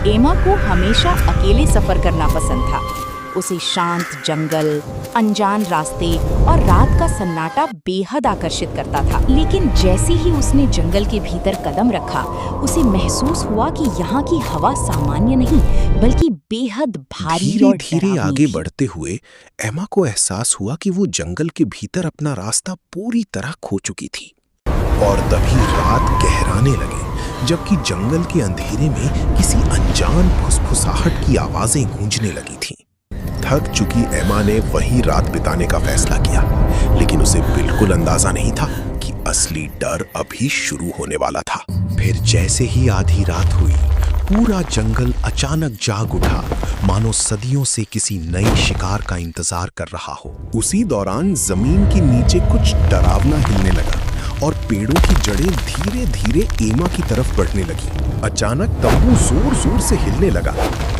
एमा को हमेशा अकेले सफर करना पसंद था। उसे शांत जंगल, अनजान रास्ते और रात का सन्नाटा बेहद आकर्षित करता था। लेकिन जैसे ही उसने जंगल के भीतर कदम रखा, उसे महसूस हुआ कि यहाँ की हवा सामान्य नहीं बल्कि बेहद भारी और धीरे-धीरे डरावनी आगे थी। बढ़ते हुए एमा को एहसास हुआ कि वो जंगल के भीतर अपना रास्ता पूरी तरह खो चुकी थी। और तभी रात गहराने लगे, जबकि जंगल के अंधेरे में किसी अनजान फुसफुसाहट की आवाजें गूंजने लगी थीं। थक चुकी एमा ने वहीं रात बिताने का फैसला किया, लेकिन उसे बिल्कुल अंदाजा नहीं था कि असली डर अभी शुरू होने वाला था। फिर जैसे ही आधी रात हुई, पूरा जंगल अचानक जाग उठा, मानो सदियों से किसी नए शिकार का इंतजार कर रहा हो। उसी दौरान जमीन के नीचे कुछ डरावना हिलने लगा और पेड़ों की जड़ें धीरे-धीरे एमा की तरफ बढ़ने लगी। अचानक तंबू जोर-जोर से हिलने लगा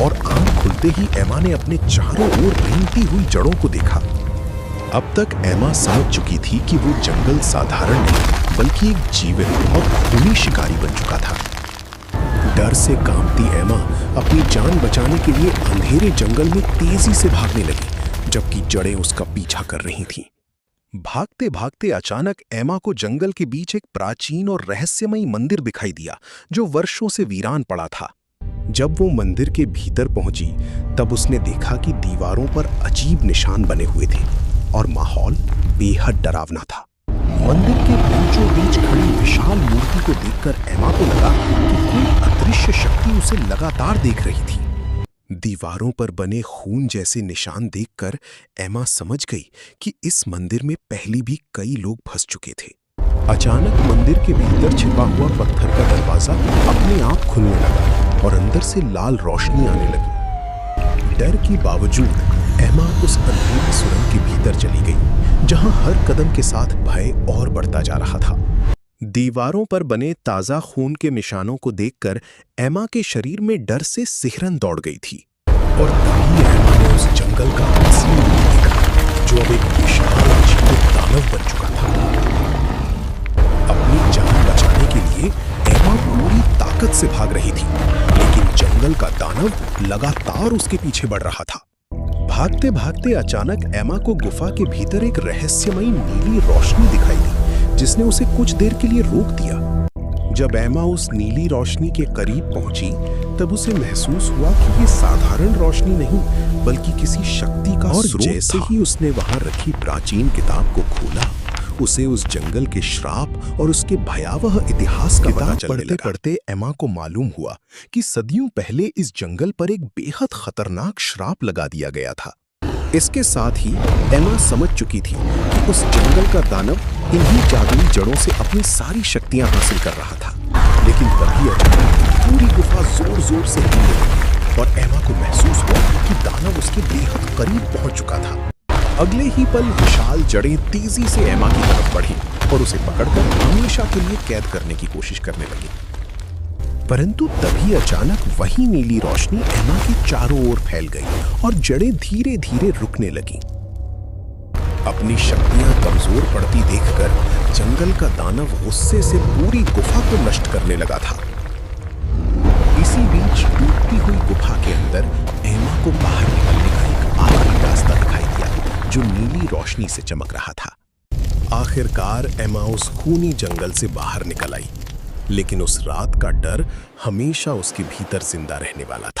और आंख खुलते ही एमा ने अपने चारों ओर रेंगती हुई जड़ों को देखा। अब तक एमा समझ चुकी थी कि वो जंगल साधारण नहीं, बल्कि एक जीवित, बहुत खूनी शिकारी बन चुका था। डर से कांपती एमा अपनी जान बचाने के लिए अंधेरे जंगल में तेजी से भागने लगी, जबकि जड़ें उसका पीछा कर रही थीं। भागते भागते अचानक एमा को जंगल के बीच एक प्राचीन और रहस्यमयी मंदिर दिखाई दिया, जो वर्षों से वीरान पड़ा था। जब वो मंदिर के भीतर पहुंची, तब उसने देखा कि दीवारों पर अजीब निशान बने हुए थे और माहौल बेहद डरावना था। मंदिर के बीचों बीच खड़ी विशाल मूर्ति को देखकर एमा को लगा कि कोई अदृश्य शक्ति उसे लगातार देख रही थी। दीवारों पर बने खून जैसे निशान देखकर एमा समझ गई कि इस मंदिर में पहले भी कई लोग फंस चुके थे। अचानक मंदिर के भीतर छिपा हुआ पत्थर का दरवाजा अपने आप खुलने लगा और अंदर से लाल रोशनी आने लगी। डर के बावजूद एमा उस अंधेरी सुरंग के भीतर चली गई, जहां हर कदम के साथ भय और बढ़ता जा रहा था। दीवारों पर बने ताजा खून के निशानों को देखकर एमा के शरीर में डर से सिहरन दौड़ गई थी। और तभी एमा ने उस जंगल का असली रूप देखा, जो अब एक विशाल और जीवित दानव बन चुका था। अपनी जान बचाने के लिए एमा पूरी ताकत से भाग रही थी, लेकिन जंगल का दानव लगातार उसके पीछे बढ़ रहा था। भागते भागते अचानक एमा को गुफा के भीतर एक रहस्यमयी नीली रोशनी दिखाई दी, जिसने उसे कुछ देर के लिए रोक दिया। जब एमा उस नीली रोशनी के करीब पहुंची, तब उसे महसूस हुआ कि ये साधारण रोशनी नहीं, बल्कि किसी शक्ति का स्रोत था। जैसे ही उसने वहां रखी प्राचीन किताब को खोला, उसे उस जंगल के श्राप और उसके भयावह इतिहास का पता चलने लगा। पढ़ते एमा को मालूम हुआ कि सदियों पहले इस जंगल पर एक बेहद खतरनाक श्राप लगा दिया गया था। इसके साथ ही एमा समझ चुकी थी कि उस जंगल का दानव इन्हीं जादुई जड़ों से अपनी सारी शक्तियां हासिल कर रहा था। लेकिन तभी अचानक पूरी गुफा जोर-जोर से हिलने लगी और एमा को महसूस हुआ कि दानव उसके बेहद करीब पहुंच चुका था। अगले ही पल विशाल जड़ें तेजी से एमा की तरफ बढ़ी और उसे पकड़कर हमेशा के लिए कैद करने की कोशिश करने लगी। परंतु तभी अचानक वही नीली रोशनी एमा के चारों ओर फैल गई और जड़ें धीरे-धीरे रुकने लगीं। अपनी शक्तियां कमजोर पड़ती देखकर जंगल का दानव गुस्से से पूरी गुफा को नष्ट करने लगा था। इसी बीच टूटती हुई गुफा के अंदर एमा को बाहर निकलने का एक आखिरी रास्ता दिखाई दिया, जो नीली रोशनी से चमक रहा था। आखिरकार एमा उस खूनी जंगल से बाहर निकल आई, लेकिन उस रात का डर हमेशा उसके भीतर जिंदा रहने वाला था।